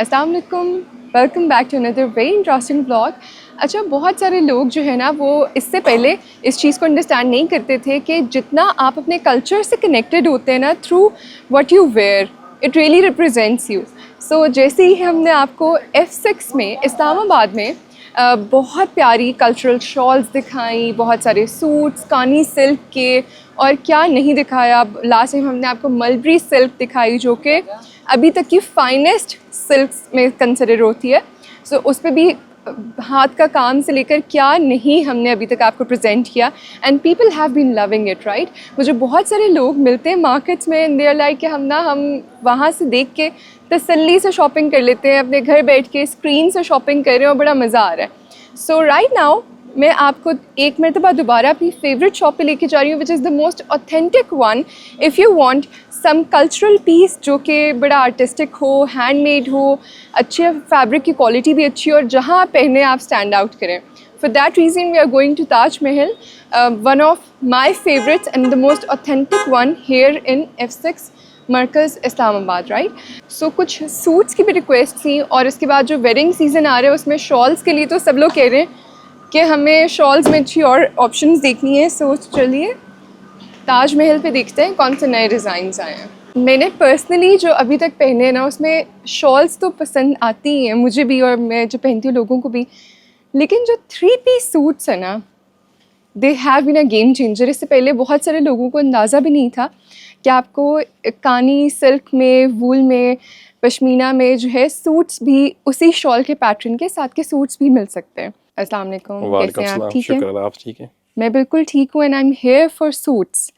अस्सलाम वालेकुम, welcome back to another very interesting blog. अच्छा, बहुत सारे लोग जो है ना वो इससे पहले इस चीज़ को अंडरस्टैंड नहीं करते थे कि जितना आप अपने कल्चर से कनेक्टेड होते हैं ना through what you wear, it really represents you. So जैसे ही हमने आपको F6 में इस्लामाबाद में बहुत प्यारी कल्चरल शॉल्स दिखाई, बहुत सारे सूट्स कानी सिल्क के, और क्या नहीं दिखाया। लास्ट टाइम हमने आपको मलबरी सिल्क दिखाई जो कि अभी तक की फाइनेस्ट सिल्क्स में कंसिडर होती है। सो उस पर भी हाथ का काम से लेकर क्या नहीं हमने अभी तक आपको प्रेजेंट किया, and people have been loving it, right. मुझे बहुत सारे लोग मिलते हैं मार्केट्स में, दे आर लाइक कि हम वहाँ से देख के तसल्ली से शॉपिंग कर लेते हैं, अपने घर बैठ के स्क्रीन से शॉपिंग कर रहे हैं और बड़ा मज़ा आ रहा है। सो राइट नाउ मैं आपको एक मरतबा दोबारा अपनी फेवरेट शॉप पे लेके जा रही हूँ, which is the most authentic one if you want some cultural piece जो कि बड़ा आर्टिस्टिक हो, हैंडमेड हो, अच्छे फैब्रिक की क्वालिटी भी अच्छी हो, और जहाँ आप पहने आप स्टैंड आउट करें। For that reason we are going to Taj Mahal, one of my favorites and the most authentic one here in F6 Markaz Islamabad, right. सो कुछ सूट्स की भी रिक्वेस्ट थी, और इसके बाद जो वेडिंग सीज़न आ रहा है उसमें शॉल्स के लिए तो सब लोग कह रहे हैं कि हमें शॉल्स में अच्छी और ऑप्शंस देखनी है। सो चलिए ताज महल पे देखते हैं कौन से नए डिज़ाइंस आए हैं। मैंने पर्सनली जो अभी तक पहने हैं ना उसमें शॉल्स तो पसंद आती ही हैं मुझे भी, और मैं जो पहनती हूँ लोगों को भी, लेकिन जो 3 पीस सूट्स है ना, they have been a game changer. इससे पहले बहुत सारे लोगों को अंदाज़ा भी नहीं था कि आपको कानी सिल्क में, वूल में, पश्मीना में जो है सूट्स भी उसी शॉल के पैटर्न के साथ के सूट्स भी मिल सकते हैं। अस्सलाम वालेकुम, कैसे हैं आप? ठीक है, शुक्र आप ठीक है। मैं बिल्कुल ठीक हूँ, and I am here for suits.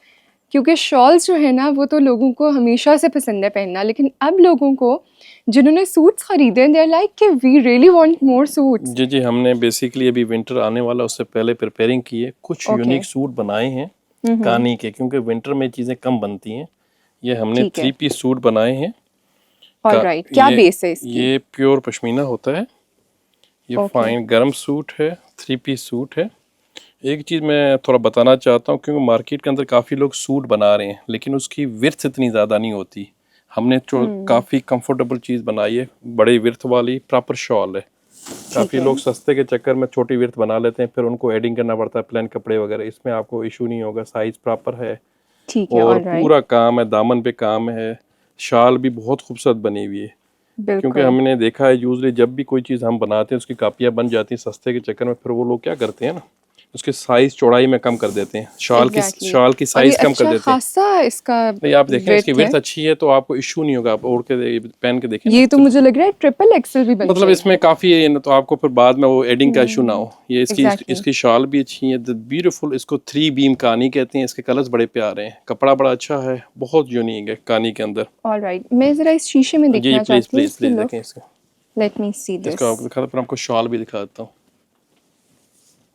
क्योंकि शॉल्स जो है ना वो तो लोगों को हमेशा से पसंद है पहनना, लेकिन अब लोगों को जिन्होंने सूट्स खरीदे दे आर लाइक कि we really want more suits. जी जी, हमने बेसिकली अभी विंटर आने वाला उससे पहले प्रिपेयरिंग की है, कुछ ओके, यूनिक सूट बनाए हैं कानी के, क्योंकि विंटर में चीज़ें कम बनती हैं। ये हमने ठीक है, 3 पीस सूट बनाए हैं। ऑलराइट। क्या ये बेस है इसकी? ये प्योर पश्मीना होता है। ये ओके, फाइन गर्म सूट है, 3 पीस सूट है। एक चीज़ मैं थोड़ा बताना चाहता हूँ, क्योंकि मार्केट के अंदर काफ़ी लोग सूट बना रहे हैं लेकिन उसकी विर्थ इतनी ज़्यादा नहीं होती। हमने जो काफ़ी कंफर्टेबल चीज़ बनाई है, बड़े विर्थ वाली प्रॉपर शॉल है। ठीक काफ़ी है, लोग सस्ते के चक्कर में छोटी विर्थ बना लेते हैं, फिर उनको एडिंग करना पड़ता है प्लेन कपड़े वगैरह। इसमें आपको इशू नहीं होगा, साइज़ प्रॉपर है ठीक है, और ऑलराइट, पूरा काम है, दामन पे काम है। शाल भी बहुत खूबसूरत बनी हुई है, क्योंकि बिल्कुल। हमने देखा है यूजली जब भी कोई चीज़ हम बनाते हैं उसकी कापियाँ बन जाती हैं सस्ते के चक्कर में, फिर वो लोग क्या करते हैं ना, उसके साइज़ चौड़ाई में कम कर देते हैं, एग्जैक्टली, शाल की और ये साइज़ कम कर अच्छा देते हैं। खासा इसका नहीं, आप देखें इसकी विड्थ है। विड्थ अच्छी है तो आपको इशू नहीं होगा, आप ओढ़ के पहन के देखें ना। ये तो मुझे लग रहा है ट्रिपल एक्सल भी बन मतलब इसमें जाएगी। काफ़ी है ना, तो आपको फिर बाद में वो एडिंग का इशू ना हो। ये एग्जैक्टली, इसकी शाल भी अच्छी है, ब्यूटीफुल। इसको 3 बीम कहानी कहते हैं। इसके कलर्स बड़े प्यारे हैं, कपड़ा बड़ा अच्छा है, बहुत यूनिक है कहानी के अंदर। ऑलराइट। मैं ज़रा इस शीशे में जी देखना प्लीज़ चाहती हूँ प्लीज़ इसकी प्लीज़ लुक। देखें इसको। Let me see this. इसको आपको दिखा, फिर आपको शाल भी दिखा देता हूँ।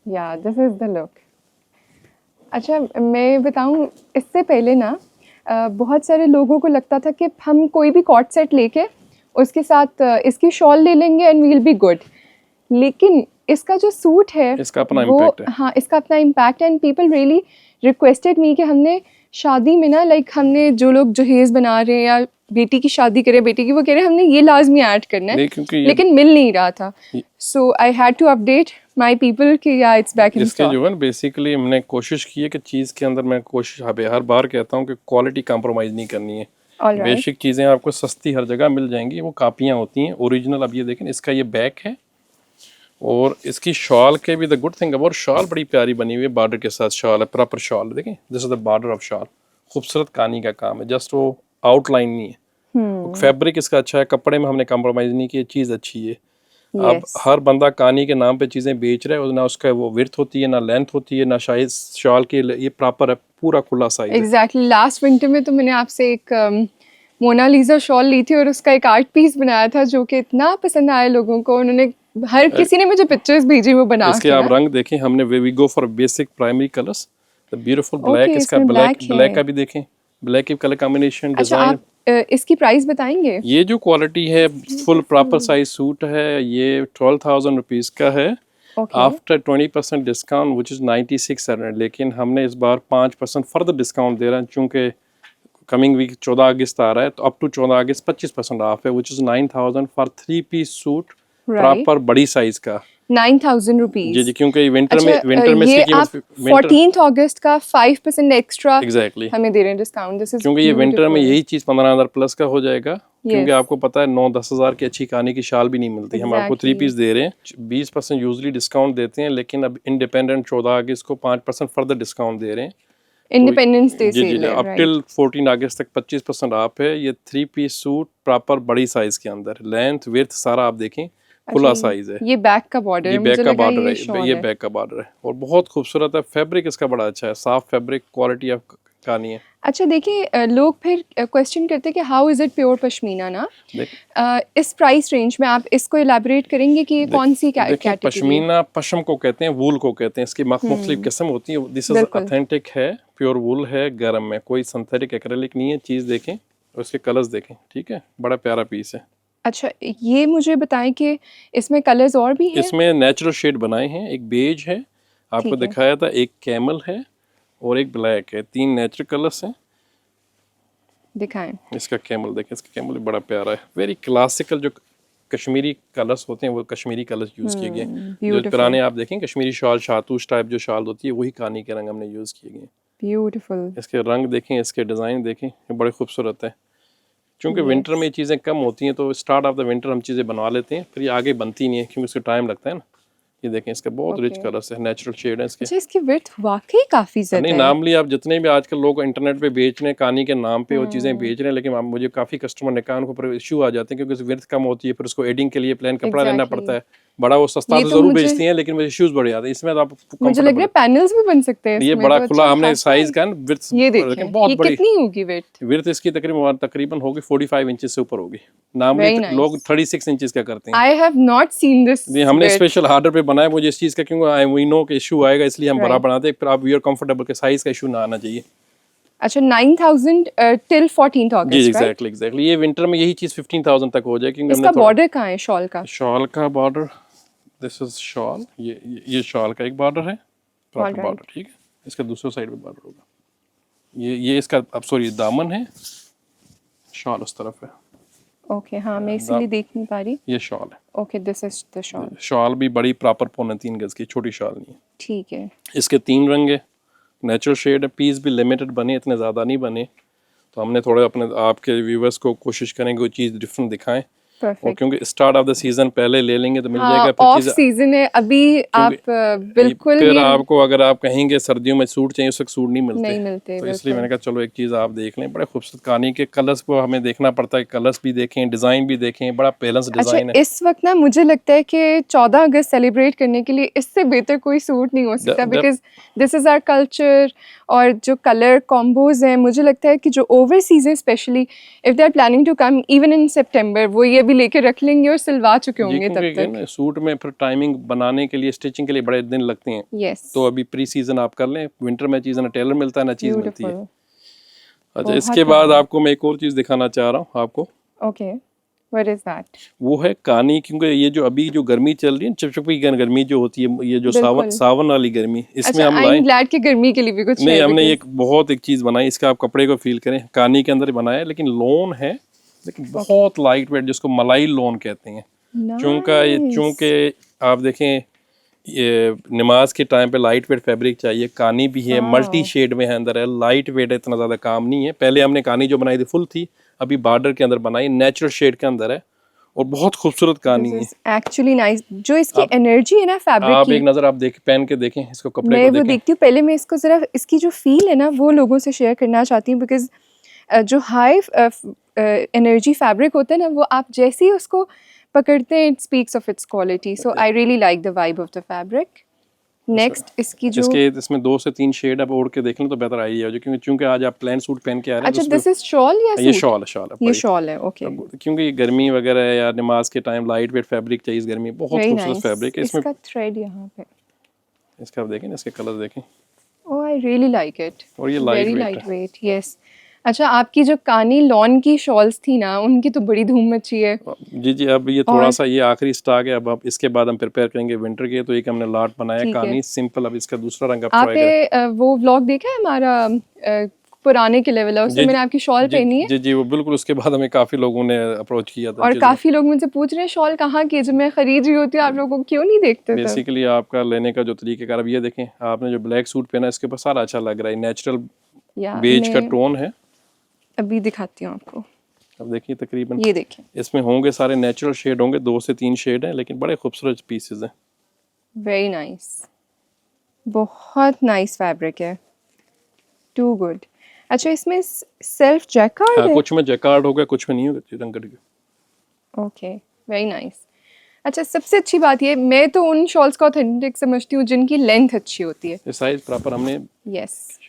या दिस इज़ द लुक। अच्छा, मैं बताऊँ इससे पहले ना बहुत सारे लोगों को लगता था कि हम कोई भी कॉर्ड सेट लेके उसके साथ इसकी शॉल ले लेंगे एंड वील बी गुड, लेकिन इसका जो सूट है इसका अपना वो, इम्पैक्ट है। हाँ, इसका अपना इम्पैक्ट है, एंड पीपल रियली रिक्वेस्टेड मी कि हमने शादी में ना, लाइक हमने जो लोग जहेज़ बना रहे हैं या बेटी की शादी करें, बेटी की, वो कह रहे हैं हमने ये लाजमी ऐड करना है, नहीं, क्योंकि लेकिन मिल नहीं रहा था। So I had to update my people कि या इट्स बैक इन इसके स्टॉक। जो है ना, बेसिकली हमने कोशिश की है कि चीज़ के अंदर, मैं कोशिश हर बार कहता हूँ कि क्वालिटी कंप्रोमाइज़ नहीं करनी है। ऑलराइट, बेसिक चीज़ें आपको सस्ती हर जगह मिल जाएंगी, वो कापियाँ होती हैं ओरिजिनल। अब ये देखें, इसका ये बैक है और इसकी शॉल के भी, the good thing about, shawl बड़ी प्यारी बनी हुई है, बॉर्डर के साथ शॉल है, प्रॉपर शॉल है। देखें, this is the border of shawl. खूबसूरत कहानी का काम है, जस्ट वो आउटलाइन नहीं है। फैब्रिक इसका अच्छा है, कपड़े में हमने कम्प्रोमाइज़ नहीं किया, चीज़ अच्छी है। अब यस, हर बंदा कहानी के नाम पे चीज़ें बेच रहा है, और ना उसका वो विड्थ होती है, ना लेंथ होती है, ना शायद शॉल के ये प्रॉपर है, पूरा खुला साइज है। एग्जैक्टली। लास्ट विंटर में तो मैंने आपसे एक मोनालिसा शॉल ली थी और उसका एक आर्ट पीस बनाया था जो कि इतना पसंद आया लोगों को, उन्होंने हर किसी ने मुझे पिक्चर्स भेजी वो बना इसके के आप ना। रंग देखें, हमने we go for basic primary colours, the beautiful black. Okay, इसका इसमें ब्लैक, ब्लैक है। का भी देखें, ब्लैक की कलर कॉम्बिनेशन, अच्छा, डिज़ाइन। आप इसकी प्राइस बताएंगे? ये जो क्वालिटी है, फुल प्रॉपर साइज सूट है, ये 12,000 रुपीज़ का है। Okay, after 20% discount which is 9600, लेकिन हमने इस बार 5% फर्दर डिस्काउंट दे रहे हैं, चूँकि कमिंग वीक 14 अगस्त आ रहा है, तो अप टू 14 अगस्त 25% ऑफ है, which is 9000 for 3 piece suit proper बड़ी साइज का। 9,000 जी रुपीज। जी, क्योंकि विंटर अच्छा, में ये इसकी आप कीमत विंटर 14th अगस्त का 5% एक्स्ट्रा एग्जैक्टली, हमें दे रहे हैं डिस्काउंट। दिस इज क्योंकि ये विंटर में ब्यूटीफुल। यही चीज़ 15,000 प्लस का हो जाएगा। क्योंकि यस आपको पता है 9-10 हज़ार की अच्छी कानी की शाल भी नहीं मिलती। हम आपको 3 एग्जैक्टली। पीस दे रहे हैं, 20% यूजली डिस्काउंट देते हैं, लेकिन अब इंडिपेंडेंट 14 अगस्त को 5% फर्दर डिस्काउंट दे रहे हैं। इंडिपेंडेंस डे जी जी सेल जी, है, अब राइट। टिल 14 अगस्त तक 25% ऑफ है। ये 3 पीस सूट प्रॉपर बड़ी साइज के अंदर, लेंथ विड्थ सारा आप देखें, अच्छा, खुला साइज है। ये बैक का बॉर्डर ये है, बैक मुझे का लगा बॉर्डर ये है, शॉल ये है। बैक का बॉर्डर है और बहुत खूबसूरत है। फैब्रिक इसका बड़ा अच्छा है, साफ फैब्रिक, क्वालिटी ऑफ कहानी है। अच्छा देखिए, लोग फिर क्वेश्चन करते हैं कि how is it pure pashmina ना। देख इस प्राइस रेंज में आप इसको इलेबोरेट करेंगे कि ये कौन सी देखें, कैटेगरी? पश्मीना पश्म को कहते हैं, वूल को कहते हैं, इसकी मुख्तलिफ किस्म होती है। दिस इज बिल्कुल। ऑथेंटिक है, प्योर वूल है, गर्म है, कोई सिंथेटिक एक्रेलिक नहीं है। चीज़ देखें और इसके कलर्स देखें, ठीक है, बड़ा प्यारा पीस है। अच्छा, ये मुझे बताएं कि इसमें कलर्स और भी हैं? इसमें नेचुरल शेड बनाए हैं, एक बेज है आपको ठीक है, दिखाया था, एक कैमल है और एक ब्लैक है। 3 नेचुरल कलर्स हैं। दिखाएं। इसका कैमल देखें, इसका कैमल भी बड़ा प्यारा है। वेरी क्लासिकल जो कश्मीरी कलर्स होते हैं, वो कश्मीरी कलर्स यूज़ किए गए हैं। जो ब्यूटीफुल पुराने आप देखें कश्मीरी शॉल, शातूश टाइप जो शॉल होती है, वही कानी के रंग हमने यूज़ किए गए हैं। ब्यूटीफुल। इसके रंग देखें, इसके डिज़ाइन देखें, ये बड़े खूबसूरत है। क्योंकि विंटर में यस। ये चीज़ें कम होती हैं, तो स्टार्ट ऑफ द विंटर हम चीज़ें बनवा लेते हैं, फिर ये आगे बनती नहीं है क्योंकि उसको टाइम लगता है ना। ये देखें, इसका बहुत रिच ओके। कलर्स है, नेचुरल शेड है इसके। अच्छा, इसकी विड्थ वाकई काफ़ी नहीं, ज़्यादा है। नॉर्मली आप जितने भी आजकल लोग इंटरनेट पे बेच रहे हैं कानी के नाम पे वो चीज़ें बेच रहे हैं, लेकिन मुझे काफ़ी कस्टमर ने कहा, उनको पर इशू आ जाते हैं क्योंकि उसकी विड्थ कम होती है, फिर उसको एडिंग के लिए प्लान कपड़ा लेना पड़ता एग्जैक्टली। है बड़ा। वो सस्ता ये तो तो ज़रूर मुझे बेचती हैं, लेकिन मुझे इश्यूज बढ़ जाते हैं। इसमें तो आप मुझे लग कंफर्टेबल रहा है है। पैनल्स भी बन सकते हैं ये इसमें, बड़ा तो खुला अच्छा हमने खासा साइज है। का विड्थ ये लेकिन देखें, बहुत ये बड़ी कितनी होगी विड्थ? विड्थ इसकी तकरीबन तकरीबन होगी 45 इंचेस से ऊपर होगी। नॉर्मली वेरी लोग नाइस। 36 इंचेस का करते हैं। I have not seen this ये हमने विड्थ। स्पेशल ऑर्डर पे बनाया मुझे इस चीज़ का, क्योंकि आई वी नो कि इशू आएगा, इसलिए हम बड़ा राइट। बनाते हैं। फिर आप वी आर कंफर्टेबल के साइज का इशू ना आना चाहिए। अच्छा, 9,000 टिल 14th जी अगस्त, राइट? एग्जैक्टली एग्जैक्टली, ये विंटर में यही चीज़ 15,000 तक हो जाए, क्योंकि हमने इसका थोड़ा बॉर्डर कहाँ है शॉल का? शॉल का बॉर्डर, दिस इज शॉल, ये शॉल का एक बॉर्डर है, प्रॉपर Alright. बॉर्डर, ठीक है। इसका दूसरे साइड पे बॉर्डर होगा। ये इसका अब सॉरी दामन है, शॉल उस तरफ है। ओके, हाँ, मैं इसीलिए देख नहीं पा रही। ये शॉल है, okay, this is the shawl. Shawl भी बड़ी प्रॉपर 3.25 गज की, छोटी शॉल नहीं है। ठीक है। इसके 3 रंग है, नेचुरल शेड है। पीस भी लिमिटेड बने, इतने ज़्यादा नहीं बने, तो हमने थोड़े अपने आपके व्यूवर्स को कोशिश करेंगे कोई चीज़ डिफरेंट दिखाएं। और परफेक्ट। क्योंकि स्टार्ट ऑफ द सीज़न पहले ले लेंगे तो मिल हाँ, जाएगा, फिर ऑफ चीज़ सीजन है अभी, आप बिल्कुल फिर ये आपको अगर आप कहेंगे सर्दियों में सूट चाहिए, उस वक्त सूट नहीं मिलते। नहीं मिलते, तो इसलिए बिल्कुल। मैंने कहा चलो एक चीज़ आप देख लें। बड़े खूबसूरत कहानी के कलर्स को हमें देखना पड़ता है, कलर्स भी देखें, डिज़ाइन भी देखें, बड़ा बैलेंस अच्छा, डिज़ाइन है। इस वक्त ना मुझे लगता है कि 14 अगस्त सेलिब्रेट करने के लिए इससे बेहतर कोई सूट नहीं हो सकता, because this is our culture. और जो कलर कॉम्बोज हैं, मुझे लगता है कि जो ओवरसीज हैं specially, if they are planning to come even in September, वो ये भी लेके रख लेंगे और सिलवा चुके जी, होंगे तब क्योंकि तक। ना सूट में फिर टाइमिंग बनाने के लिए, स्टिचिंग के लिए बड़े दिन लगते हैं। यस, तो अभी प्री सीजन आप कर लें, विंटर में चीज़ ना टेलर मिलता है ना चीज़ मिलती है। ब्यूटीफुल। अच्छा, बहुत इसके बाद प्यारा। आपको मैं एक और चीज़ दिखाना चाह रहा हूँ आपको, ओके, व्हाट इज दैट? वो है कानी। क्योंकि ये जो अभी जो गर्मी चल रही है, चिपचिपी गर्मी जो होती है, ये जो सावन बिल्कुल। सावन वाली गर्मी, इसमें अच्छा, हम आई लाए एम ग्लैड कि गर्मी के लिए भी कुछ नहीं, है, हमने because एक बहुत एक चीज़ बनाई, इसका आप कपड़े को फील करें, कानी के अंदर बनाया है, लेकिन लोन है, लेकिन बहुत लाइट वेट, जिसको मलाई लोन कहते हैं। चूंकि आप देखें ये नमाज के टाइम पे लाइट वेट फैब्रिक चाहिए, कानी भी है, मल्टी शेड में है, अंदर है, लाइट वेट है, इतना ज़्यादा काम नहीं है। पहले हमने कानी जो बनाई थी फुल थी, अभी बॉर्डर के अंदर बनाई, नेचुरल शेड के अंदर है और बहुत खूबसूरत कानी है। Actually nice. जो इसकी एनर्जी है ना फैब्रिक आप की, एक नज़र आप देख पहन के देखें इसको, कपड़े मैं को वो देखें। देखती हूँ। पहले मैं इसको ज़रा इसकी जो फील है ना वो लोगों से शेयर करना चाहती हूँ, बिकॉज जो हाई एनर्जी फैब्रिक होता है ना, वो आप जैसे ही उसको पकड़ते हैं, it speaks of its quality. So I really like the vibe of the fabric. Next इसकी जो, इसमें 2 से 3 शेड आप ओढ़ के देख लें तो बेहतर आइडिया हो जाए, क्योंकि चूंकि आज आप प्लेन सूट पहन के आ रहे हैं, अच्छा, तो दिस इज शॉल या ये सूट? शॉल है, शॉल है ये बड़ी। शॉल है, ओके। क्योंकि ये गर्मी वगैरह है या नमाज के टाइम लाइट वेट फैब्रिक चाहिए इस गर्मी, बहुत वेरी खूबसूरत नाइस। फैब्रिक है इसमें। इसका थ्रेड यहाँ पे, इसका आप देखें, इसके कलर देखें, oh I really like it. और ये लाइट वेरी वेट लाइट है। Weight, yes. अच्छा, आपकी जो कानी लॉन की शॉल्स थी ना, उनकी तो बड़ी धूम मची है। जी जी, अब ये थोड़ा और सा ये आखिरी स्टॉक है, अब इसके बाद हम प्रिपेयर करेंगे विंटर के। तो एक हमने लॉट बनाया ठीक है। कानी सिंपल, अब इसका दूसरा रंग आप ट्राई आपने करें। वो व्लॉग देखा है हमारा पुराने के लेवल है, उसमें जी, मैंने आपकी शॉल पहनी है जी जी, वो बिल्कुल उसके बाद हमें काफ़ी लोगों ने अप्रोच किया था। और काफी लोग मुझसे पूछ रहे हैं शॉल कहाँ की है, जब मैं खरीद रही होती हूँ आप लोगों को क्यों नहीं देखते थे? बेसिकली आपका लेने का जो तरीक़ेकार, अब ये देखें आपने जो ब्लैक सूट पहना है इसके ऊपर सारा अच्छा लग रहा है, नेचुरल या बेज का मैं टोन है। अभी दिखाती हूँ आपको, अब देखिए तकरीबन ये देखें, इसमें होंगे सारे नेचुरल शेड होंगे, 2 से 3 शेड हैं, लेकिन बड़े खूबसूरत पीसेज हैं। वेरी नाइस, बहुत नाइस फैब्रिक है, टू गुड। अच्छा इसमें सेल्फ जैकार्ड हाँ, है? कुछ में जैकार्ड होगा, कुछ में नहीं होगा रंगट के। Okay, very nice. अच्छा सबसे अच्छी बात ये, मैं तो उन शॉल्स को ऑथेंटिक समझती हूँ जिनकी लेंथ अच्छी होती है। ये साइज प्रॉपर हमने यस,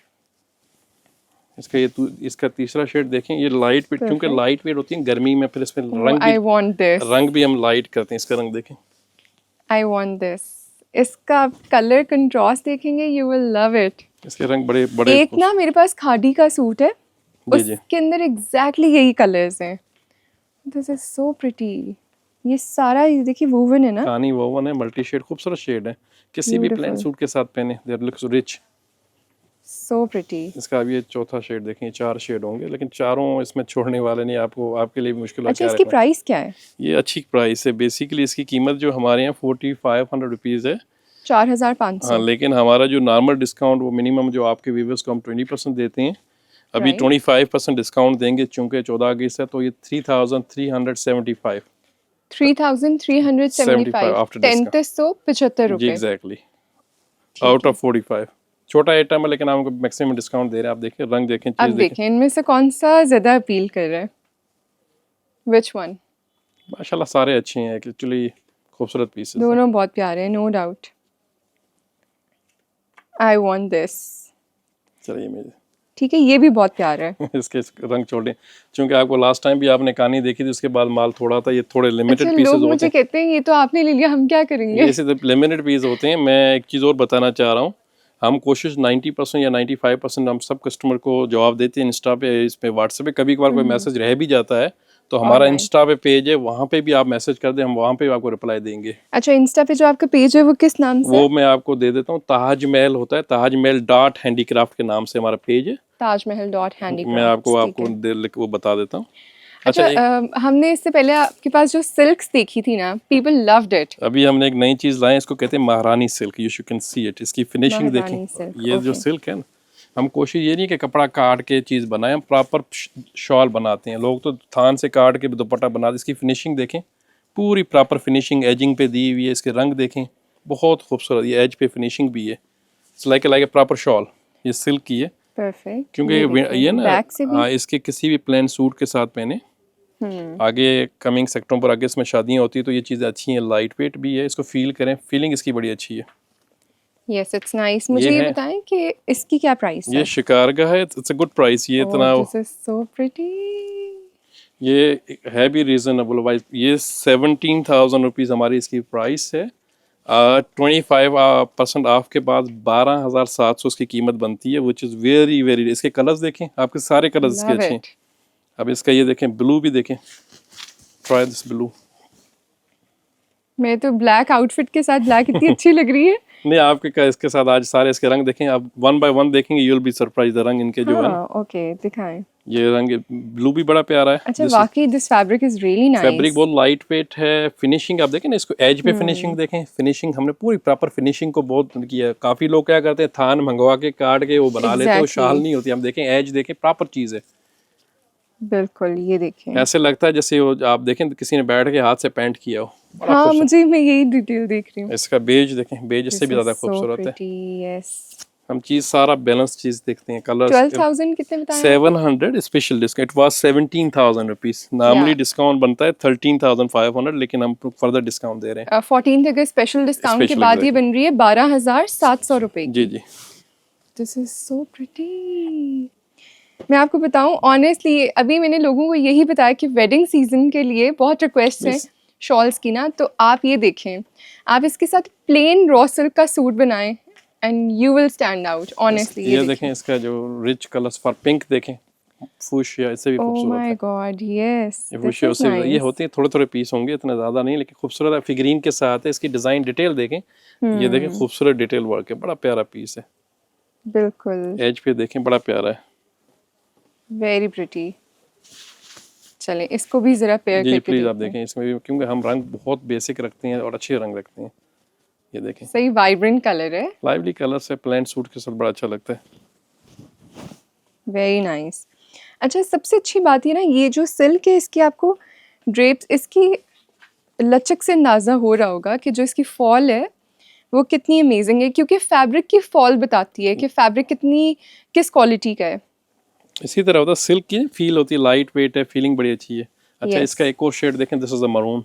इसका तीसरा शेड देखें, ये लाइट वेट, क्योंकि Perfect. लाइट वेट होती है गर्मी में, फिर इसमें आई वांट दिस, रंग भी हम लाइट करते हैं। इसका रंग देखें, आई वांट दिस। इसका कलर कंट्रास्ट देखेंगे, यू विल लव इट। इसके रंग बड़े बड़े एक ना मेरे पास खादी का सूट है, जी जी, उसके अंदर एग्जैक्टली यही कलर्स हैं। This is so pretty. ये सारा ये देखिए वूवन है ना, कहानी वोवन है, मल्टी शेड, खूबसूरत शेड है, किसी भी प्लेन Beautiful. सूट के साथ पहने, there looks rich. So pretty. इसका अब ये चौथा शेड देखें, 4 शेड होंगे, लेकिन चारों इसमें छोड़ने वाले नहीं, आपको आपके लिए भी मुश्किल है अच्छा क्या इसकी रखना। प्राइस क्या है? ये अच्छी प्राइस है, बेसिकली इसकी कीमत जो हमारे यहाँ 4500 रुपीज़ है। 4500। हाँ, लेकिन हमारा जो नॉर्मल डिस्काउंट, वो मिनिमम जो आपके व्यूवर्स को हम 20% देते हैं, अभी Right. 25% डिस्काउंट देंगे, चूंकि 14 अगस्त है, तो ये 3375 3375, after discount. 3375 जी रुपए। Exactly, out of 45। छोटा आइटम है, लेकिन हमको मैक्सिमम डिस्काउंट दे रहे हैं। आप देखें रंग, देखें अब चीज़ देखें, देखें इनमें से कौन सा ज्यादा अपील कर रहा है, विच वन? माशाल्लाह सारे अच्छे हैं, एक्चुअली खूबसूरत पीसेस हैं। दोनों बहुत प्यारे हैं, no doubt. I want this. चलिए मेरे ठीक है, ये भी बहुत प्यारा है। इसके रंग छोड़े, चूंकि आपको लास्ट टाइम भी आपने कहानी देखी थी, उसके बाद माल थोड़ा था, ये थोड़े अच्छा लिमिटेड लोग पीसेस होते मुझे हैं। कहते हैं ये तो आपने ले लिया, हम क्या करेंगे? ये सिर्फ लिमिटेड पीस होते हैं। मैं एक चीज़ और बताना चाह रहा हूँ, हम कोशिश 90% या 95% हम सब कस्टमर को जवाब देते हैं इंस्टा पे, इस पे व्हाट्सएप पे। कभी कभार कोई मैसेज रह भी जाता है, तो हमारा Alright. इंस्टा पे पेज है, वहाँ पे भी आप मैसेज कर दें, हम वहाँ पे आपको रिप्लाई देंगे। अच्छा इंस्टा पे जो आपका पेज है वो किस नाम से वो है? मैं आपको दे देता हूँ, ताज महल होता है, ताज महल डॉट हैंडीक्राफ्ट के नाम से हमारा पेज है। ताजमहल डॉट मैं हैंडीक्राफ्ट। आपको वो बता देता हूँ। अच्छा अच्छा, एक हमने इससे पहले आपके पास जो सिल्क्स देखी थी ना, पीपल लव्ड इट। अभी हमने एक नई चीज़ लाए, इसको कहते हैं महारानी silk. You can see it, इसकी फिनिशिंग देखें। महारानी सिल्क, ये जो ओके। सिल्क है ना, हम कोशिश ये नहीं कि कपड़ा काट के चीज़ बनाएं, हम प्रॉपर शॉल बनाते हैं। लोग तो थान से काट के दुपट्टा बनाते हैं। इसकी फिनिशिंग देखें, पूरी प्रॉपर फिनिशिंग एजिंग पे दी हुई है। इसके रंग देखें, बहुत खूबसूरत, ये एज पे फिनिशिंग भी है। It's like a proper shawl, ये सिल्क की है। परफेक्ट। क्योंकि ये ना, बैक से भी हाँ, इसके किसी भी प्लेन सूट के साथ पहने, आगे कमिंग सेक्टरों पर आगे इसमें शादियाँ होती है, तो ये चीज़ें अच्छी हैं, लाइट वेट भी है। इसको फील करें, फीलिंग इसकी बड़ी अच्छी है। Yes it's nice. मुझे ये है, बताएं कि इसकी क्या प्राइस ये है? शिकार का है, इट्स अ गुड प्राइस। ये इतना दिस इज सो प्रिटी। ये है भी रीजनेबल वाइज। ये 17,000 रुपीज़ हमारी इसकी प्राइस है। 25% ऑफ के बाद 12,700 इसकी कीमत बनती है, विच इज़ वेरी वेरी। इसके कलर्स देखें, आपके सारे कलर्स इसके लव अच्छे हैं। इट। अब इसका ये देखें, ब्लू भी देखें, ट्राई दिस ब्लू। मैं तो ब्लैक आउटफिट के साथ ब्लैक इतनी अच्छी लग रही है। नहीं, आपके का इसके साथ आज सारे इसके रंग देखें, आप वन बाय वन देखेंगे, you will be surprise the रंग इनके जो है ना। हाँ ओके दिखाएं। ये रंग ब्लू भी बड़ा प्यारा है। अच्छा वाकई this fabric is really fabric nice. बहुत लाइट वेट है। फिनिशिंग आप देखें ना, इसको एज पे फिनिशिंग देखें, फिनिशिंग हमने पूरी प्रॉपर फिनिशिंग को बहुत किया है। काफ़ी लोग क्या करते हैं, थान मंगवा के काट के वो बना लेते हैं, वो शाल नहीं होती। हम देखें एज देखें, प्रॉपर चीज़ है। बिल्कुल ये देखें। ऐसे लगता है जैसे वो आप देखें तो किसी ने बैठ के हाथ से पेंट किया हो। बड़ा हाँ खूबसूरत। मुझे, मैं यही डिटेल देख रही हूँ। इसका बेज देखें, बेज इससे भी ज़्यादा खूबसूरत है। यस। हम चीज़ सारा बैलेंस चीज़ देखते हैं। कलर 12,000 कितने बताया? 700 special discount. It was 17,000 rupees. Normally discount बनता है 13,500, लेकिन हम फर्दर डिस्काउंट दे रहे हैं। 14th अगस्त स्पेशल डिस्काउंट के Special, बाद ये exactly. बन रही है 12,700 रुपए जी की। जी, दिस इज सो प्रिटी। मैं आपको बताऊं ऑनेस्टली, अभी मैंने लोगों को यही बताया कि वेडिंग सीजन के लिए बहुत रिक्वेस्ट हैं शॉल्स की ना, तो आप ये देखें, आप इसके साथ प्लेन रॉ सिल्क का सूट बनाएं and you will stand out honestly. ये देखें, इसका जो रिच कलर्स फॉर पिंक देखें, फूशिया, इससे भी ओह खूबसूरत माय है। गॉड यस, ये दिस फूशिया इज उससे ये नाइस। होते हैं, थोड़े थोड़े पीस होंगे, इतना ज़्यादा नहीं, लेकिन खूबसूरत है। फिगरीन के साथ है। इसकी डिज़ाइन डिटेल देखें, ये देखें, खूबसूरत डिटेल वर्क है, बड़ा प्यारा पीस है। बिल्कुल। एज पे देखें, बड़ा प्यारा है। Very pretty. चलें इसको भी ज़रा पेयर जी करके प्लीज़ आप देखते हैं। देखें इसमें भी, क्योंकि हम रंग बहुत बेसिक रखते हैं और अच्छे रंग रखते हैं। ये देखें सही वाइब्रेंट कलर है। लाइवली कलर से प्लेन सूट के साथ बड़ा अच्छा लगता है। Very nice. अच्छा सबसे अच्छी बात ये ना, ये जो सिल्क है इसकी आपको ड्रेप्स, इसकी लचक से अंदाज़ा हो रहा होगा कि जो इसकी फॉल है वो कितनी अमेजिंग है, क्योंकि फैब्रिक की फॉल बताती है कि फैब्रिक कितनी किस क्वालिटी का है। इसी तरह होता है सिल्क की फील होती है, लाइट वेट है, फीलिंग बड़ी अच्छी है। अच्छा यस, इसका एक और शेड देखें, this is the maroon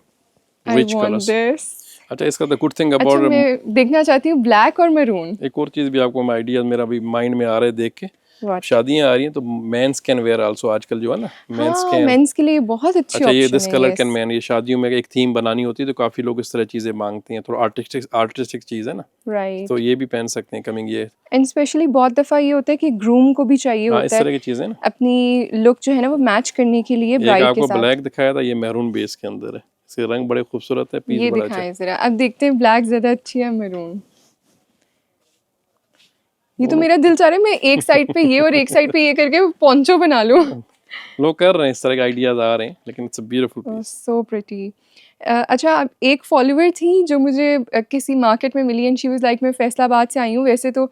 I rich want colours. This. अच्छा इसका द गुड थिंग अच्छा अबाउट, मैं देखना चाहती हूँ ब्लैक और मरून। एक और चीज़ भी आपको मैं आइडिया मेरा भी माइंड में आ रहा है देख के, व्हाट? शादियां आ रही हैं तो मेंस कैन वेयर आल्सो, आजकल जो है ना मेंस हाँ, कैन। मेंस के लिए बहुत अच्छी अच्छा ये ऑप्शन दिस है। कलर कैन यस, मैन, ये शादियों में एक थीम बनानी होती है तो काफ़ी लोग इस तरह चीज़ें मांगते हैं, थोड़ा आर्टिस्टिक आर्टिस्टिक चीज़ है ना, तो राइट। ये भी पहन सकते हैं कमिंग ये। एंड स्पेशली बहुत दफ़ा ये होता है कि ग्रूम को भी चाहिए हाँ होता इस है तरह की चीज़ें ना। अपनी लुक जो है ना वो मैच करने के लिए एक ब्राइड के आपको साथ। ब्लैक दिखाया था, ये मैरून बेस के अंदर है, इसके रंग बड़े खूबसूरत है, पीस ये बड़ा अच्छा है। दिखाएं ज़रा, अब देखते हैं ब्लैक ज़्यादा अच्छी है मरून। ये तो दोनों मेरा दिल चाह रहा है मैं एक साइड पे ये और एक साइड पे ये करके पोंचो बना लूँ। लोग कर रहे हैं, इस तरह के आइडियाज आ रहे हैं, लेकिन it's a beautiful piece. So pretty. अच्छा अब एक फॉलोअर थी जो मुझे किसी मार्केट में मिली एंड शी वाज लाइक मैं फैसलाबाद से आई हूँ, वैसे तो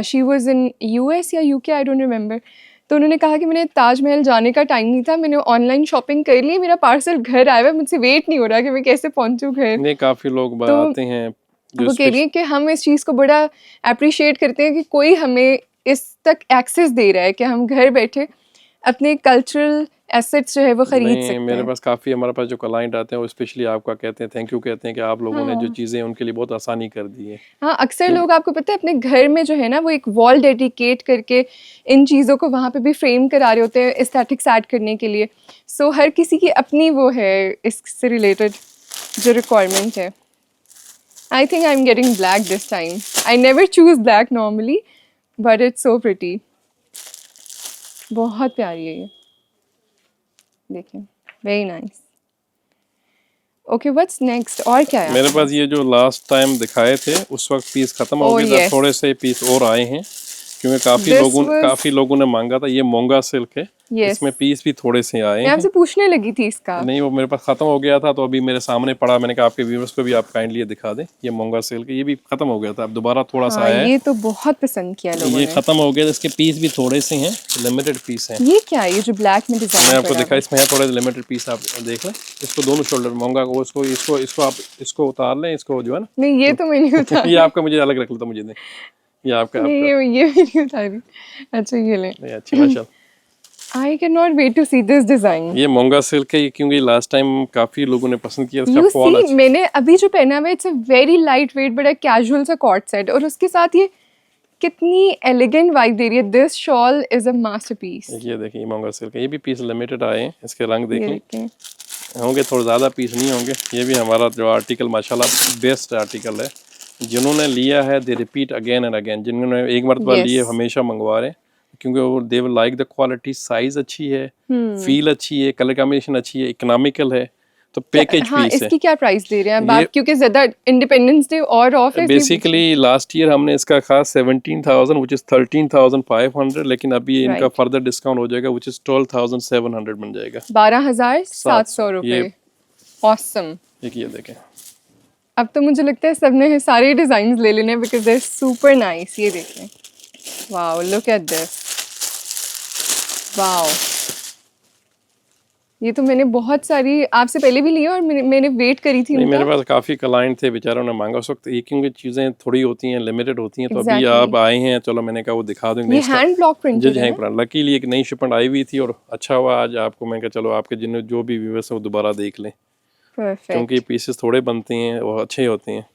शी वाज इन यूएस या यूके, आई डोंट रिमेंबर। तो उन्होंने कहा कि मैंने ताजमहल जाने का टाइम नहीं था, मैंने ऑनलाइन शॉपिंग कर ली, मेरा पार्सल घर आया हुआ है, मुझसे वेट नहीं हो रहा कि मैं कैसे पहुँचूँ घर। नहीं काफ़ी लोग तो आते हैं जो वो कह रही है कि हम इस चीज़ को बड़ा अप्रिशिएट करते हैं कि कोई हमें इस तक एक्सेस दे रहा है कि हम घर बैठे अपने कल्चरल एसेट्स जो है वो ख़रीद नहीं, सकते मेरे हैं। पास काफ़ी, हमारे पास जो क्लाइंट आते हैं वो स्पेशली आपका कहते हैं, थैंक यू कहते हैं कि आप लोगों ने जो हाँ चीज़ें उनके लिए बहुत आसानी कर दी है। हाँ, अक्सर क्योंकि लोग आपको पता है अपने घर में जो है ना वो एक वॉल डेडिकेट करके इन चीज़ों को वहाँ पे भी फ्रेम करा रहे होते हैं एस्थेटिक्स ऐड करने के लिए। सो हर किसी की अपनी वो है इससे रिलेटेड जो रिक्वायरमेंट है। I think I am getting black this time. I never choose black normally but it's so pretty. बहुत प्यारी है ये, देखें, very nice. Okay what's next, और क्या है मेरे आपके पास पास? ये जो लास्ट टाइम दिखाए थे उस वक्त पीस खत्म हो ओह गए थे, अब यस, थोड़े से पीस और आए हैं, क्योंकि दिस वाज, काफ़ी लोगों ने मांगा था। ये मोंगा सिल्क है, यस, इसमें पीस भी थोड़े से आए मैं हैं। आपसे पूछने लगी थी इसका। नहीं वो मेरे पास ख़त्म हो गया था तो अभी मेरे सामने पड़ा, मैंने कहा आपके व्यूअर्स को भी आप काइंडली ये दिखा दें। ये मोंगा सिल्क है, ये भी ख़त्म हो गया था, अब दोबारा थोड़ा सा हाँ आया है। ये तो बहुत पसंद किया लोगों ये ने। ख़त्म हो गया, इसके पीस भी थोड़े से हैं, लिमिटेड पीस हैं। ये क्या है, ये जो ब्लैक में मैं डिजाइन आपको पड़ा दिखा, हुआ इसमें है थोड़े लिमिटेड पीस, आप देख लें। इसको दोनों शोल्डर मोंगा को, इसको इसको इसको आप इसको उतार लें, इसको जो है ना। है? नहीं ये तो मैं नहीं ये उतारी। आपका मुझे अलग रख लेता, मुझे दें, ये आपका नहीं आपका। ये भी नहीं उतारी। अच्छा ये ले। नहीं अच्छी माशा। I can not wait to see this design. ये मोंगा सिल्क है, ये क्योंकि लास्ट टाइम काफ़ी लोगों ने पसंद किया, इसका यू फॉल सी अच्छा। मैंने अभी जो पहना हुआ है it's a very light weight बड़ा कैजुअल सा कॉर्ड सेट, और उसके साथ ये कितनी एलिगेंट वाइब दे रही है। This shawl is a masterpiece. ये देखिए ये मोंगा सिल्क है, ये भी पीस लिमिटेड आए हैं, इसके रंग ये देखें। देखें, होंगे थोड़े ज़्यादा पीस नहीं होंगे। ये भी हमारा जो आर्टिकल माशाल्लाह बेस्ट आर्टिकल है, जिन्होंने लिया है दे रिपीट अगेन एंड अगेन, जिन्होंने एक मरतबा यस। लिए हमेशा मंगवा रहे हैं, क्योंकि वो they will like the quality, size अच्छी है, फील अच्छी है, कलर कॉम्बिनेशन अच्छी है, इकोनॉमिकल है, तो पैकेज हाँ पीस है इसकी क्या प्राइस दे रहे हैं अब ये। आप, क्योंकि ज्यादा इंडिपेंडेंस डे और ऑफ है इसलिए पूछ रही बेसिकली लास्ट ईयर हमने इसका खास 17,000 विच इज़ 13,500, लेकिन अभी हूँ। इनका राइट, फर्दर डिस्काउंट हो जाएगा विच इज़ 12,700 बन जाएगा। 12,700 ये रुपये। ऑसम। एक ये देखें। अब तो मुझे लगता है सबने सारे डिजाइन ले लेने बिकॉज दे सुपर नाइस। ये देखें, wow look at this, wow. ये तो मैंने बहुत सारी आपसे पहले भी ली है और मैंने वेट करी थी नहीं मेरे उनका। पास काफ़ी क्लाइंट थे, बेचारों ने मांगा उस वक्त, ये क्योंकि चीज़ें थोड़ी होती हैं, लिमिटेड होती हैं, तो अभी एग्जैक्टली आप आए हैं, चलो मैंने कहा वो दिखा दूँ, नहीं ये इसका हैंड ब्लॉक जज प्रिंटेड है है। ना। लकीली एक नई शिपमेंट आई हुई थी और अच्छा हुआ आज आपको, मैं कहा चलो आपके जिन जो भी व्यूअर्स हैं वो दोबारा देख लें, क्योंकि परफेक्ट, पीसेस थोड़े बनते हैं और अच्छे होते हैं।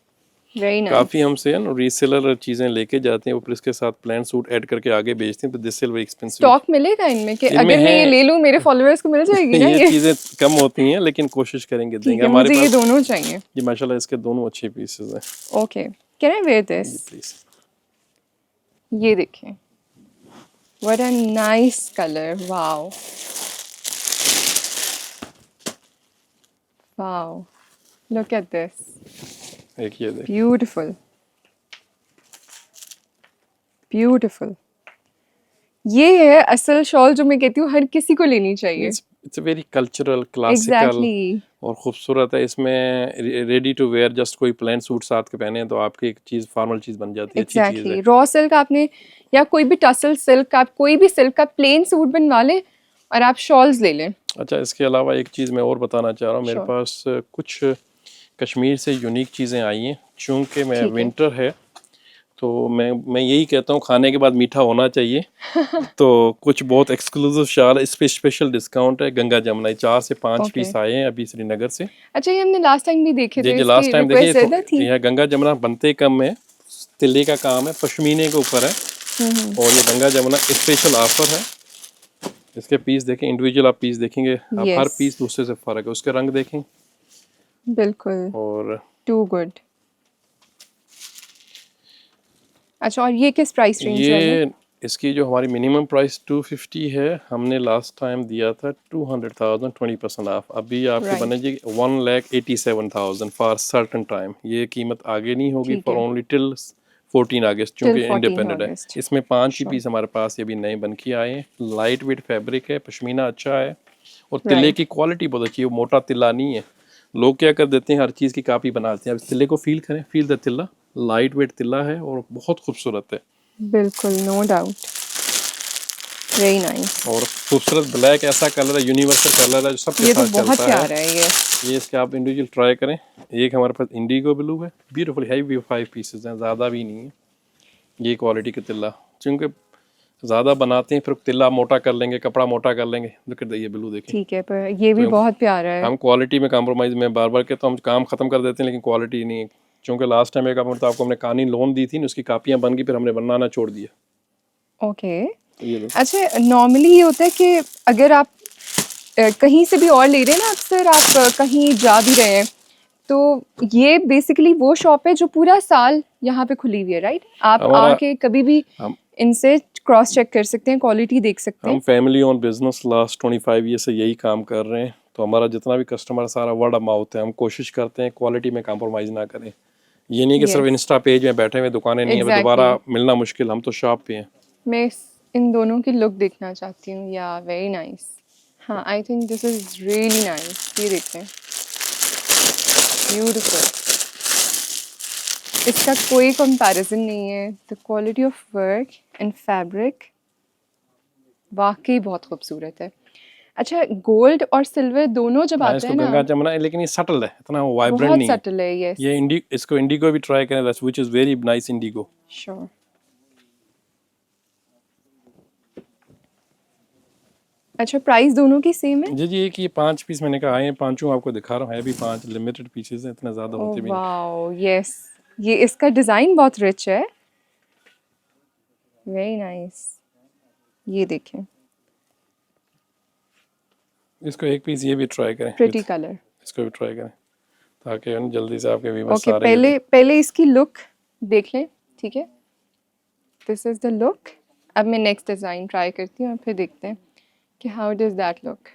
वेरी काफ़ी नाइस। हमसे है ना रीसेलर चीज़ें लेके जाते हैं, ऊपर इसके साथ प्लान सूट ऐड करके आगे बेचते हैं, तो this sale very expensive. Stock मिलेगा इनमें कि इनमें अगर मैं ये है ले लूँ मेरे फॉलोअर्स को मिल जाएगी ना ये ये? चीज़ें कम होती हैं, लेकिन कोशिश करेंगे ठीक देंगे है, हमारे मुझे ये पास। दोनों चाहिए। ये माशाल्लाह इसके दोनों अच्छे पीसेस हैं। Okay, can I wear this? जी प्लीज़। ये देखें, what a nice colour, wow wow, look at this, एक ये देख, ब्यूटीफुल ब्यूटीफुल। ये है असल शॉल जो मैं कहती हूँ हर किसी को लेनी चाहिए। It's a very cultural, classical exactly और खूबसूरत है। इसमें रेडी टू वेयर, जस्ट कोई प्लेन सूट साथ के पहने तो आपकी एक चीज़ फॉर्मल चीज़ बन जाती है, अच्छी चीज़ है। एग्जैक्टली रॉ सिल्क आपने या कोई भी टसल सिल्क, आप कोई भी सिल्क का प्लेन सूट बनवा लें और आप शॉल्स ले लें। अच्छा, इसके अलावा एक चीज़ मैं और बताना चाह रहा हूँ, मेरे Sure. पास कुछ कश्मीर से यूनिक चीज़ें आई हैं। चूँकि मैं ठीक है। विंटर है तो मैं यही कहता हूँ खाने के बाद मीठा होना चाहिए। तो कुछ बहुत एक्सक्लूसिव शाल, इस पे स्पेशल डिस्काउंट है। गंगा जमुना 4 से 5 ओके पीस आए हैं अभी श्रीनगर से। अच्छा, ये हमने लास्ट टाइम भी देखे जी थे, जी, लास्ट इसकी टाइम देखिए रिक्वेस्ट ज़्यादा थी। यह गंगा जमुना बनते कम है, तिल्ले का काम है, पश्मीने के ऊपर है। और ये गंगा जमुना स्पेशल ऑफर है। इसके पीस देखें, इंडिविजुअल आप पीस देखेंगे, आप हर यस पीस दूसरे से फ़र्क है। उसके रंग देखें बिल्कुल, और टू गुड। अच्छा, और ये किस प्राइस रेंज वाला है? ये इसकी जो हमारी मिनिमम प्राइस 250 है, हमने लास्ट टाइम दिया था 200,000 20% ऑफ। अभी आपके राइट, बने जी 1,87,000 फॉर सर्टन टाइम। ये कीमत आगे नहीं होगी ठीक फॉर है, ओनली टिल 14 अगस्त, टिल चूँकि 14 इंडिपेंडेंट है। अगस्त। इसमें 5 ही श्योर, पीस हमारे पास ये भी नए बन के आए हैं। लाइट वेट फैब्रिक है, पश्मीना अच्छा है और तिल्ले राइट, की क्वालिटी बहुत अच्छी है, वो मोटा तिल्ला नहीं है। लोग क्या कर देते हैं, हर चीज़ की कापी बनाते हैं। अब इस तिल्ले को फील करें, फील द तिल्ला, लाइट वेट तिल्ला है और बहुत खूबसूरत है। बिल्कुल, नो डाउट, वेरी नाइस। और खूबसूरत ब्लैक ऐसा कलर है, यूनिवर्सल कलर है जो सबके ये तो साथ बहुत चलता है। प्यारा है ये। ये इसके आप इंडिविजुअल ट्राई करें। एक हमारे पास इंडिगो ब्लू है, ब्यूटीफुल हैवी 5 पीसेस हैं, ज़्यादा भी नहीं है। ये क्वालिटी का तिल्ला, क्योंकि ज़्यादा बनाते हैं फिर तिल्ला मोटा कर लेंगे, कपड़ा मोटा कर लेंगे। लुक एट द, ये ब्लू देखें। ठीक है, पर ये भी तो बहुत प्यारा है। हम क्वालिटी में कॉम्प्रोमाइज़ में बार बार कहता हूँ, हम काम ख़त्म कर देते हैं लेकिन क्वालिटी नहीं है। क्योंकि लास्ट टाइम एक मतलब आपको हमने कहानी लोन दी थी, उसकी कापियाँ बन गई, फिर हमने बनाना छोड़ दिया। ओके तो ये लो। अच्छा, नॉर्मली ये होता है कि अगर आप कहीं से भी और ले रहे हैं ना, अक्सर आप कहीं जा भी रहे हैं, तो ये बेसिकली वो शॉप है जो पूरा साल यहाँ पे खुली हुई है, राइट? आप हमारा आके कभी भी हम इनसे क्रॉस चेक कर सकते हैं, क्वालिटी देख सकते हम हैं। Family own business last 25 year से यही काम कर रहे हैं। तो हमारा जितना भी कस्टमर सारा वर्ड ऑफ माउथ है। हम कोशिश करते हैं क्वालिटी में कॉम्प्रोमाइज़ ना करें। ये नहीं कि सिर्फ यस इंस्टा पेज में बैठे हुए दुकानें नहीं है, फिर एग्जैक्टली, दोबारा मिलना मुश्किल। हम तो शॉप पे हैं। मैं इन दोनों की लुक देखना चाहती हूँ। या वेरी नाइस। हाँ, I think this is really nice. ये देखते हैं, ब्यूटीफुल। इसका कोई कंपैरिजन नहीं है। The quality of work and fabric वाकई बहुत खूबसूरत है। अच्छा, गोल्ड और सिल्वर दोनों जब हाँ, आता इसको है ना, गंगा जमुना है, लेकिन ये सटल है, इतना वाइब्रेंट बहुत नहीं है। सटल है। यस ये इसको इंडिगो भी ट्राई करें, that's which is very nice Indigo. Sure. अच्छा, प्राइस दोनों की सेम है? जी जी, एक ये 5 पीस मैंने कहा आए हैं, पांचों आपको दिखा रहा हूँ। है भी 5 लिमिटेड पीसेस हैं, इतना ज़्यादा ओह होते भी नहीं। Wow, yes. ये इसका डिज़ाइन बहुत रिच है। Very nice. ये देखें, इसको एक पीस ये भी ट्राई करें, प्रिटी कलर। इसको भी ट्राई करें ताकि है ना जल्दी से आपके व्यूवर्स ओके, सारे ये पहले पहले इसकी लुक देख लें, ठीक है? This is the look. अब मैं नेक्स्ट डिज़ाइन ट्राई करती हूँ और फिर देखते हैं कि how does that look.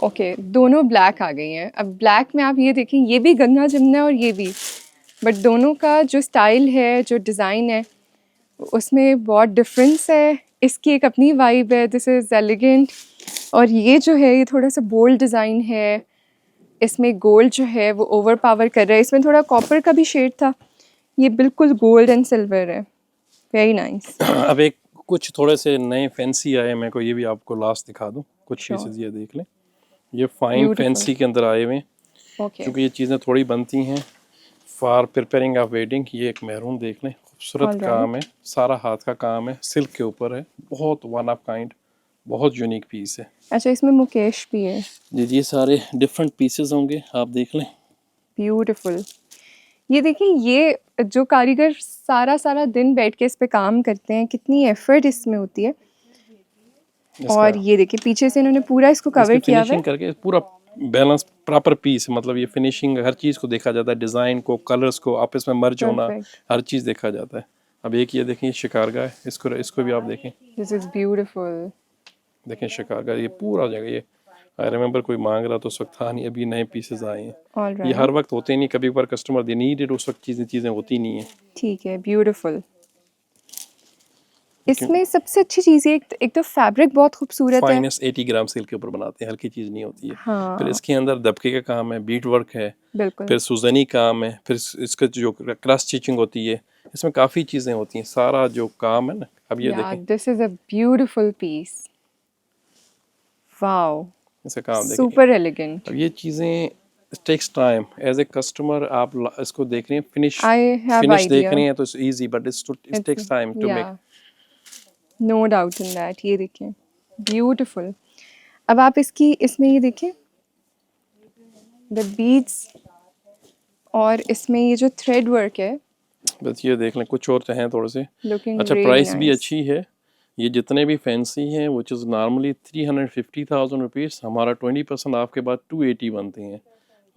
Okay, दोनों ब्लैक आ गई हैं। अब ब्लैक में आप ये देखें, ये भी गंगा जमुना है और ये भी, बट दोनों का जो स्टाइल है, जो डिज़ाइन है, उसमें बहुत डिफरेंस है। इसकी एक अपनी वाइब है, दिस इज़ एलिगेंट। और ये जो है, ये थोड़ा सा बोल्ड डिज़ाइन है। इसमें गोल्ड जो है वो ओवर पावर कर रहा है। इसमें थोड़ा कॉपर का भी शेड था, ये बिल्कुल गोल्ड एंड सिल्वर है। Very nice. अब एक कुछ थोड़े से नए फैंसी आए, मैं को ये भी आपको लास्ट दिखा दूं। कुछ श्योर, पीसेस ये देख लें, ये फाइन ब्यूटीफुल। फैंसी के अंदर आए हुए हैं। ओके, क्योंकि ये चीज़ें थोड़ी बनती हैं फॉर प्रिपेयरिंग ऑफ वेडिंग। ये एक मैरून देख लें, खूबसूरत काम है, ऑलराइट। सारा हाथ का काम है, सिल्क के ऊपर है, बहुत वन ऑफ काइंड, बहुत यूनिक पीस है। अच्छा, इसमें मुकेश भी है। जी जी, ये सारे डिफरेंट पीसेस होंगे, आप देख लें। ब्यूटीफुल। ये देखिए, ये जो कारीगर सारा सारा दिन बैठ के इस पे काम करते हैं, कितनी एफर्ट इसमें होती है। इसका और ये देखिए, पीछे से इन्होंने पूरा इसको इसकी कवर किया हुआ है। फिनिशिंग करके पूरा बैलेंस प्रॉपर पीस, मतलब ये फिनिशिंग हर चीज़ को देखा जाता है, डिज़ाइन को, कलर्स को, आपस में मर्ज होना, परफेक्ट, हर चीज़ देखा जाता है। अब एक ये देखें शिकारगा है, इसको इसको भी आप देखें। This is beautiful. देखें शिकारगा, ये पूरा जगह ये आई रिमेंबर कोई मांग रहा तो उस वक्त था नहीं, अभी नए पीसेस आए हैं। ऑल ये राइट, हर वक्त होते नहीं, कभी कभार कस्टमर दे नीडेड उस वक्त चीज़ें चीज़ें होती नहीं है। ठीक है, ब्यूटीफुल। क्यों? इसमें सबसे अच्छी चीज़ है, एक तो फैब्रिक बहुत खूबसूरत है। फाइनेस्ट 80 ग्राम सिल्क के ऊपर बनाते हैं, हल्की चीज़ नहीं होती है। फिर हाँ इसके अंदर दबके का काम है, बीट वर्क है, बिल्कुल। फिर सुजनी काम है, फिर इसका जो क्रॉस स्टिचिंग होती है, इसमें काफ़ी चीज़ें होती हैं, सारा जो काम है ना। अब ये या देखें, this is a beautiful piece, wow, इसका काम देखें। Super elegant. अब ये चीज़ें takes time, as a customer आप इसको देख रहे हैं, फिनिश आई हैव फिनिश देख आइडिया, रहे हैं तो it's easy, but it's takes time to या make. No doubt in that. ये देखिए, ब्यूटीफुल। अब आप इसकी इसमें ये देखिए द बीड्स, और इसमें ये जो थ्रेड वर्क है, बस ये देख लें, कुछ और चाहें थोड़े से। लुकिंग अच्छा, रियली प्राइस भी नाइस। अच्छी है। ये जितने भी फैंसी हैं विच इज़ नॉर्मली 350,000 रुपीज़, हमारा 20% आपके बाद 280 बनते हैं।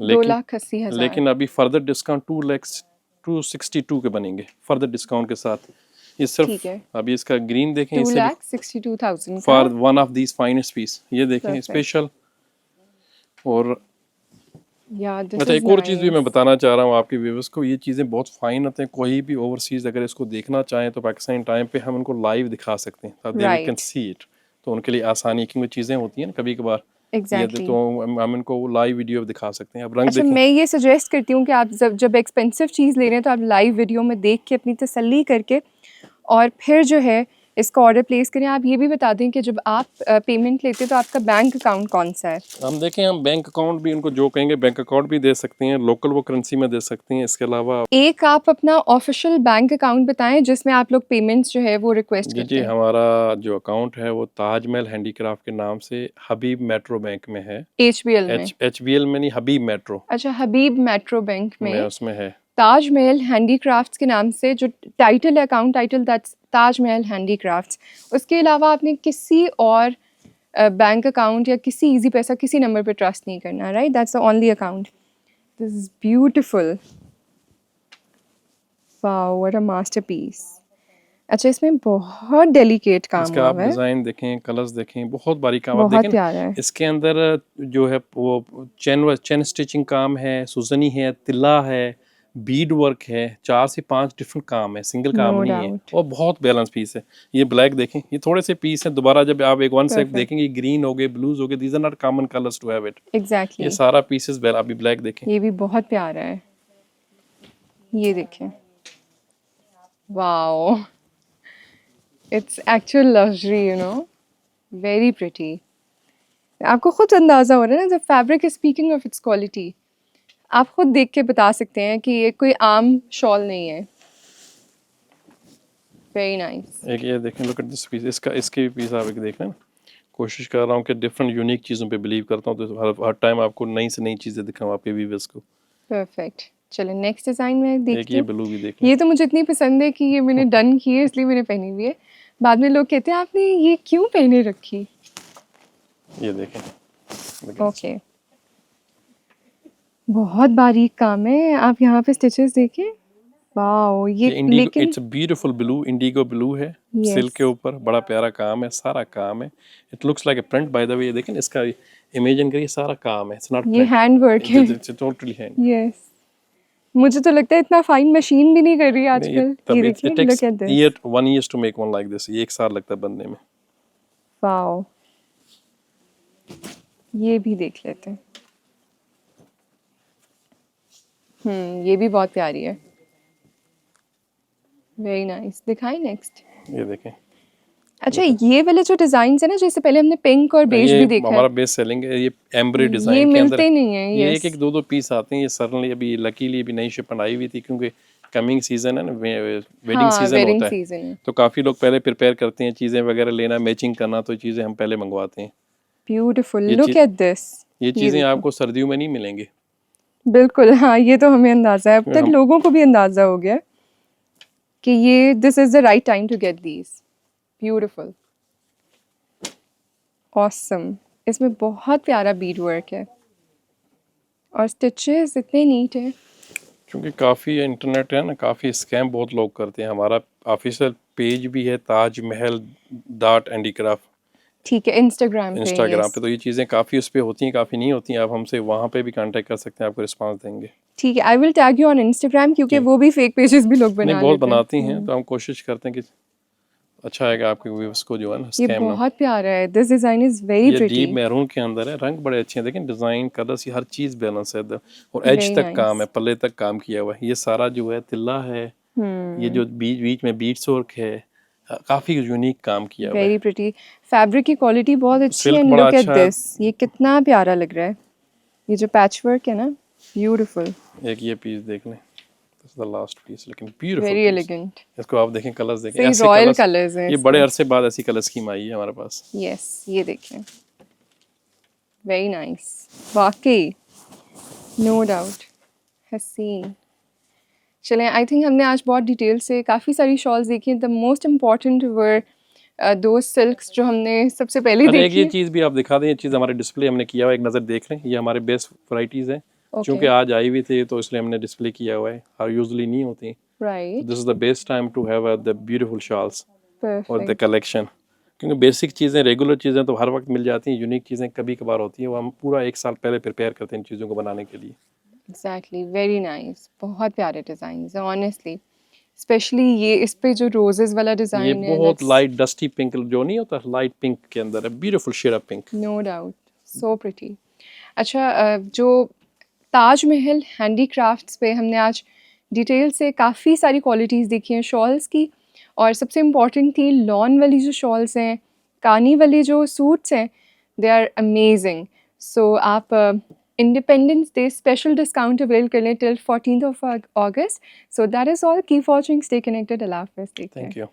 2,80,000। लेकिन अभी फर्दर डिस्काउंट 2,62 के बनेंगे फर्दर डिस्काउंट के साथ। ये ठीक सिर्फ है, अभी इसका ग्रीन देखें, टू इसे भी लैख 62,000 का। For one of these finest piece, ये देखें परफेक्ट, स्पेशल। और या दिस अच्छा, इज एक और चीज़ भी मैं नाइस। बताना चाह रहा हूँ आपके व्यूअर्स को, ये चीज़ें बहुत फाइन होते हैं। कोई भी ओवरसीज़ अगर इसको देखना चाहें तो पाकिस्तान टाइम पे हम उनको लाइव दिखा सकते हैं, they can write, see it. तो उनके लिए आसानी, क्योंकि चीज़ें होती हैं ना कभी कभार, ये एग्जैक्टली। तो हम इनको लाइव वीडियो दिखा सकते हैं। अब रंग अच्छा, देखें, मैं ये सजेस्ट करती हूँ कि आप जब एक्सपेंसिव चीज़ ले रहे हैं तो आप लाइव वीडियो में देख के अपनी तसल्ली करके और फिर जो है इसका ऑर्डर प्लेस करें। आप ये भी बता दें कि जब आप पेमेंट लेते हैं तो आपका बैंक अकाउंट कौन सा है? हम देखें, हम बैंक अकाउंट भी उनको जो कहेंगे बैंक अकाउंट भी दे सकते हैं, लोकल वो करेंसी में दे सकते हैं। इसके अलावा एक आप अपना ऑफिशियल बैंक अकाउंट बताएं जिसमें आप लोग पेमेंट्स जो है वो रिक्वेस्ट जी करते हैं। हमारा जो अकाउंट है वो ताजमहल हैंडीक्राफ्ट के नाम से हबीब मेट्रो बैंक में है। HBL में? HBL में नहीं, हबीब मेट्रो अच्छा, हबीब मेट्रो बैंक में, में उसमें है। ताजमहल हैंडीक्राफ्ट्स के नाम से जो टाइटल है, account title, that's Taj Mahal handicrafts. उसके अलावा आपने किसी और बैंक अकाउंट या किसी इजी पैसा किसी नंबर पे ट्रस्ट नहीं करना, right? That's the only account. This is beautiful, wow, what a masterpiece. अच्छा, इसमें बहुत डेलिकेट काम इसका हुआ आप हुआ है, डिज़ाइन देखें, कलर्स देखें, बहुत बारीक काम। आप बहुत देखें ना, प्यारा है। इसके अंदर जो है वो चेन स्टिचिंग काम है, सुजनी है, तिल्ला है, बीड वर्क है, 4 से 5 डिफरेंट काम है, सिंगल काम नो नहीं है। डाउट, और बहुत बैलेंस पीस है। ये ब्लैक देखें, ये थोड़े से पीस हैं, दोबारा जब आप एक वन सेट परफेक्ट, देखेंगे, ग्रीन हो गए, ब्लूज हो गए, these are not common colours to have it. ये एग्जैक्टली। सारा पीसेस अभी ब्लैक देखें। ये भी बहुत प्यारा है, ये देखें, wow, it's actual luxury, you know, very pretty. आपको खुद अंदाज़ा हो रहा है ना, जब fabric is speaking of its quality, आप खुद देख के बता सकते हैं कि ये कोई आम शॉल नहीं है। Very nice. एक ये देखें, लुक एट दिस पीस, इसके भी पीस आप एक देख रहे हैं ना। कोशिश कर रहा हूँ कि डिफरेंट यूनिक चीज़ों पे बिलीव करता हूँ, तो हर टाइम आपको नई से नई चीज़ें दिखाऊँ आपके व्यूअर्स को। परफेक्ट। चलो नेक्स्ट डिज़ाइन में एक देखती ये हूँ। ब्लू भी देख लें। ये तो मुझे इतनी पसंद है कि ये मैंने डन की है, इसलिए मैंने पहनी हुई है। बाद में लोग कहते हैं आपने ये क्यों पहने रखी? ये देखें, ओके, बहुत बारीक काम है। आप यहाँ पे स्टिचेस देखें, वाओ, ये ये इंडिगो, लेकिन it's beautiful blue, Indigo blue है, सिल्क के यस, ऊपर बड़ा प्यारा काम है, सारा काम है। It looks like a print by the way. ये देखें इसका इमेजिन करिए, सारा काम है, इट्स नॉट ये प्रिंट, हैंड वर्क है। It's totally hand. यस, मुझे तो लगता है इतना फाइन मशीन भी नहीं कर रही नहीं, ये आजकल। ये तब इट देखिए, takes look at this, 1 year to make one like this. ये 1 साल लगता है बनने में। वाओ, ये भी देख लेते हैं। ये भी बहुत प्यारी है, वेरी नाइस। दिखाई नेक्स्ट। ये देखें, अच्छा, ये वाले जो डिजाइन है ना, जैसे पहले हमने पिंक और बेज ये भी देखा है, हमारा बेस्ट सेलिंग है। ये एम्ब्रॉयडरी ये डिजाइन के अंदर मिलते नहीं है। ये यस, एक दो दो पीस आते हैं। ये सडनली अभी लकीली अभी नई शिपमेंट आई हुई थी, क्योंकि कमिंग सीजन है ना, वेडिंग हाँ, सीजन वेडिंग होता है, सीजन है। तो काफ़ी लोग पहले प्रिपेयर करते हैं चीज़ें वगैरह लेना, मैचिंग करना, तो चीज़ें हम पहले मंगवाते हैं। ब्यूटीफुल, ये लुक चीज एट दिस। ये ये चीज़ें देखो, आपको सर्दियों में नहीं मिलेंगी। बिल्कुल, हाँ, ये तो हमें अंदाजा है, अब तक हम लोगों को भी अंदाजा हो गया कि ये this is the right time to get these. Beautiful, awesome. इसमें बहुत प्यारा बीड वर्क है और स्टिचेस इतने नीट है। क्योंकि काफ़ी इंटरनेट है ना, काफ़ी स्कैम बहुत लोग करते हैं। हमारा ऑफिशियल पेज भी है ताजमहल डॉट हैंडीक्राफ्ट, ठीक है, इंस्टाग्राम पे, इंस्टाग्राम yes. पे। तो ये चीज़ें काफ़ी उस पे होती हैं, काफ़ी नहीं होती हैं। आप हमसे वहाँ पे भी कांटेक्ट कर सकते हैं, आपको रिस्पांस देंगे। ठीक है, I will tag you on Instagram, क्योंकि जी। वो भी फेक पेजेस भी लोग नहीं, बना बहुत लेते हैं। बनाती हैं, तो हम कोशिश करते हैं कि अच्छा आएगा आपके व्यूअर्स को, जो है ना, ये स्कैम ना हो। बहुत प्यारा है, दिस डिज़ाइन इज़ वेरी ये प्रिटी, डीप मैरून के अंदर है, रंग बड़े अच्छे हैं, देखें डिज़ाइन, कलर्स, ये हर चीज़ बैलेंस है और एज वेरी तक काम है, नाइस। पल्ले तक काम किया हुआ है। ये सारा जो है तिल्ला है, ये जो बीच बीच में बीट्स वर्क है, काफ़ी यूनिक काम किया हुआ है। वेरी प्रिटी, फैब्रिक की क्वालिटी बहुत अच्छी है, सिल्क एंड बड़ा लुक एट अच्छा है। दिस, ये कितना प्यारा लग रहा है, ये जो पैच वर्क है ना, ब्यूटीफुल, एक ये पीस देख लें, this is the last piece, लेकिन ब्यूटीफुल वेरी पीस। एलिगेंट, इसको आप देखें, कलर्स देखें, सही ऐसे रॉयल कलर्स, कलर्स हैं ये बड़े इसके। अरसे बाद ऐसी कलर स्कीम आई है हमारे पास। यस, ये देखिए, वेरी नाइस, वाकई, नो डाउट, हसीन। चलें, आई थिंक हमने आज बहुत डिटेल से काफ़ी सारी शॉल्स देखी हैं। द मोस्ट इम्पॉर्टेंट वर दो सिल्क्स जो हमने सबसे पहले अच्छा, एक देखी ये है। चीज़ भी आप दिखा दें, ये चीज़ हमारे डिस्प्ले हमने किया हुआ है, एक नज़र देख लें। ये हमारे बेस्ट वैरायटीज़ हैं, ओके, चूँकि आज आई हुई थी तो इसलिए हमने डिस्प्ले किया हुआ है, और यूजुअली नहीं होती। तो right, this is the best time to have the beautiful shawls और द परफेक्ट, कलेक्शन, क्योंकि बेसिक चीज़ें, रेगुलर चीज़ें तो हर वक्त मिल जाती हैं, यूनिक चीज़ें कभी कभार होती हैं, वो हम पूरा एक साल पहले प्रिपेयर करते हैं इन चीज़ों को बनाने के लिए। एग्जैक्टली, वेरी नाइस, बहुत प्यारे डिज़ाइन हैं ऑनेस्टली, स्पेशली ये इस पे जो रोजेस वाला ये डिज़ाइन है, बहुत दैट्स लाइट डस्टी पिंक जो नहीं होता, लाइट पिंक के अंदर है, beautiful shade of pink. No doubt, so pretty. अच्छा, जो ताजमहल हैंडीक्राफ्ट्स पे हमने आज डिटेल से काफ़ी सारी क्वालिटीज़ देखी हैं शॉल्स की, और सबसे इम्पॉर्टेंट थी लॉन वाली जो शॉल्स हैं, कानी वाले जो सूट्स हैं, दे आर अमेजिंग। सो आप independence day special discount avail कर लें till 14th of August. So that is all. Keep watching, stay connected. Allah Hafiz. Take care. Thank you.